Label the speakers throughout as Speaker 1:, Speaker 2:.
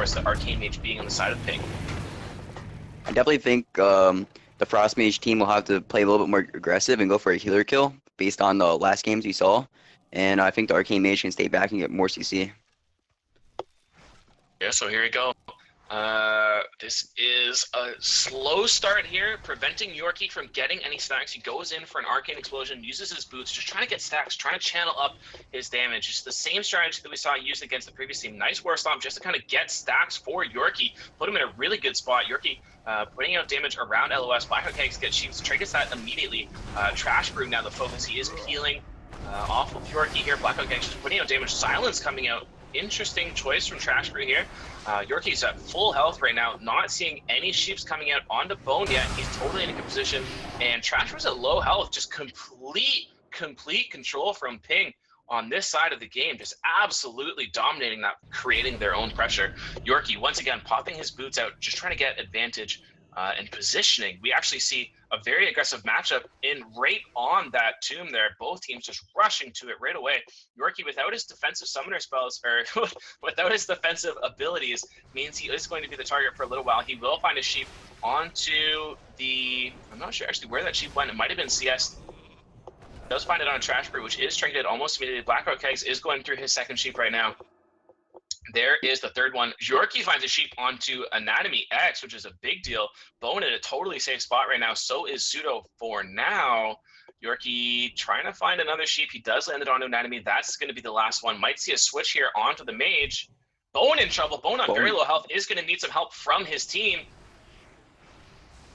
Speaker 1: reinforce the Arcane Mage being on the side of Ping.
Speaker 2: I definitely think the Frost Mage team will have to play a little bit more aggressive and go for a healer kill based on the last games we saw. And I think the Arcane Mage can stay back and get more CC.
Speaker 1: Yeah, so here we go. This is a slow start here, preventing Yorkie from getting any stacks. He goes in for an Arcane Explosion, uses his boots, just trying to get stacks, trying to channel up his damage. It's the same strategy that we saw used against the previous team. Nice War Stomp just to kind of get stacks for Yorkie, put him in a really good spot. Yorkie putting out damage around LOS. Blackout Kegs gets Sheeps, triggers that immediately. Trash Brew now the focus. He is peeling off of Yorkie here. Blackout Kegs just putting out damage. Silence coming out. Interesting choice from Trash Brew here. Yorkie's at full health right now, not seeing any Sheeps coming out onto Bone yet. He's totally in a good position, and Trash Brew's at low health. Just complete control from Ping on this side of the game, just absolutely dominating that, creating their own pressure. Yorkie once again popping his boots out, just trying to get advantage and positioning. We actually see a very aggressive matchup in right on that tomb there. Both teams just rushing to it right away. Yorkie, without his defensive summoner spells, or without his defensive abilities, means he is going to be the target for a little while. He will find a sheep onto the, I'm not sure actually where that sheep went. It might have been CS. Does find it on a Trash Brew, which is trinketed almost immediately. Blackout Kegs is going through his second sheep right now. There is the third one. Yorkie finds a sheep onto Anatomy X, which is a big deal. Bone in a totally safe spot right now. So is Pseudo for now. Yorkie trying to find another sheep. He does land it onto Anatomy. That's going to be the last one. Might see a switch here onto the Mage. Bone in trouble. Bone on very low health is going to need some help from his team.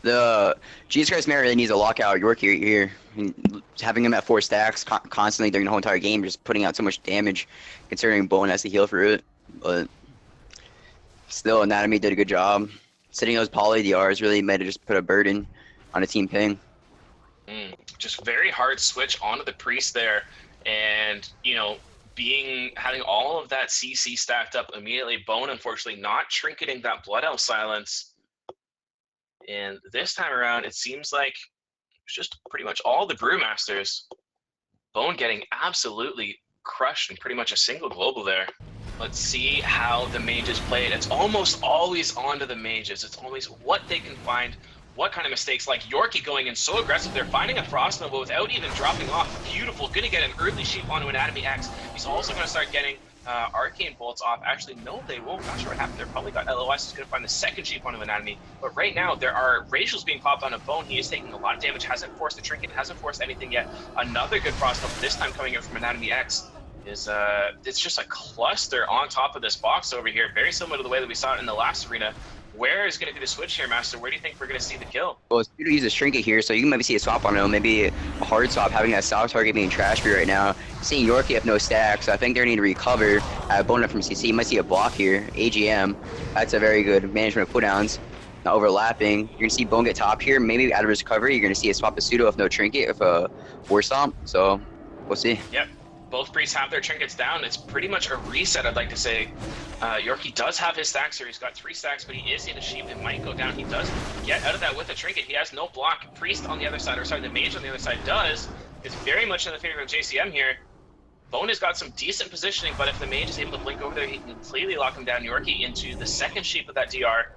Speaker 2: The Jesus Christ Mary really needs a lockout Yorkie here. Having him at 4 stacks constantly during the whole entire game, just putting out so much damage, considering Bone has to heal for it. But still, Anatomy did a good job. Sitting those poly DRs really made it just put a burden on a team Ping.
Speaker 1: Just very hard switch onto the Priest there, and you know, having all of that CC stacked up immediately. Bone unfortunately not trinketing that Blood Elf silence, and this time around it seems like it's just pretty much all the Brewmasters. Bone getting absolutely crushed in pretty much a single global there. Let's see how the mages play it. It's almost always onto the mages. It's always what they can find, what kind of mistakes, like Yorkie going in so aggressive. They're finding a Frost Nova without even dropping off. Beautiful, gonna get an early sheep onto Anatomy X. He's also gonna start getting Arcane Bolts off. Actually, no, they won't. Not sure what happened there. Probably got LOS. He's gonna find the second sheep onto Anatomy. But right now, there are Racials being popped on a Bone. He is taking a lot of damage, hasn't forced a trinket, hasn't forced anything yet. Another good Frost Nova, this time coming in from Anatomy X. It's just a cluster on top of this box over here, very similar to the way that we saw it in the last arena. Where is going to be the switch here, Master? Where do you think we're going to see the kill?
Speaker 2: Well, Pseudo uses Trinket here, so you can maybe see a swap on him, maybe a hard swap, having that soft target being Trash Brew right now. Seeing Yorkie have no stacks, so I think they're going to need to recover. Bone up from CC, you might see a block here, AGM. That's a very good management of cooldowns. Not overlapping. You're going to see Bone get top here, maybe out of his recovery. You're going to see a swap to Pseudo if no Trinket, if a War Stomp, so we'll see.
Speaker 1: Yep. Both Priests have their trinkets down. It's pretty much a reset, I'd like to say. Yorkie does have his stacks here. He's got 3 stacks, but he is in a sheep. It might go down. He does get out of that with a trinket. He has no block. Priest on the other side, or sorry, the Mage on the other side does. Is very much in the favor of JCM here. Bone has got some decent positioning, but if the Mage is able to blink over there, he can completely lock him down. Yorkie into the second sheep of that DR.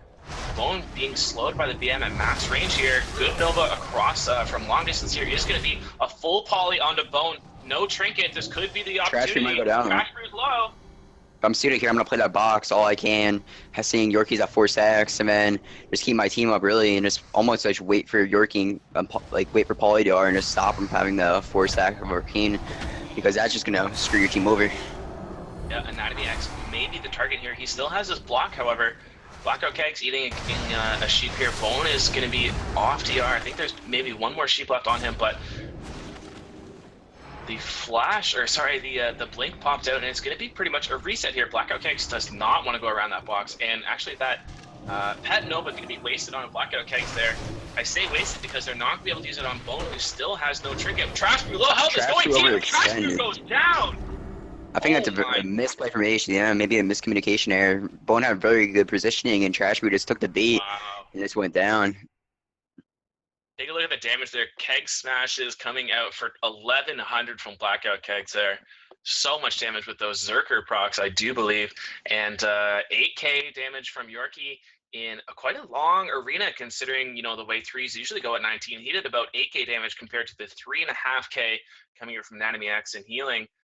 Speaker 1: Bone being slowed by the BM at max range here. Good Nova across from long distance here is going to be a full poly onto Bone. No trinket. This could be the opportunity.
Speaker 2: Trash might go down.
Speaker 1: Trash Brew's low.
Speaker 2: If I'm Pseudo here, I'm going to play that box all I can. Seeing Yorkie's at 4 stacks, and then just keep my team up really, and just almost like wait for Yorkie, like wait for Polydar and just stop him having the 4 stack of Arcane, because that's just going to screw your team over.
Speaker 1: Yeah, Anatomy X may be the target here. He still has his block, however. Blackout Kegs eating a sheep here. Bone is going to be off DR. I think there's maybe one more sheep left on him, but the flash, or sorry, the blink popped out, and it's going to be pretty much a reset here. Blackout Kegs does not want to go around that box, and actually that Pet Nova is going to be wasted on a Blackout Kegs there. I say wasted because they're not going to be able to use it on Bone, who still has no trinket. Trash Brew, low health is going deep. Trash Brew goes down.
Speaker 2: I think that's a misplay from HDM, maybe a miscommunication error. Bone had very good positioning, and Trash Brew just took the bait and just went down.
Speaker 1: Take a look at the damage there. Keg smashes coming out for 1100 from Blackout Kegs there. so much damage with those Zerker procs, I do believe, and 8k damage from Yorkie in quite a long arena, considering, you know, the way threes usually go at 19. He did about 8k damage compared to the 3.5k coming here from Nanami X and healing.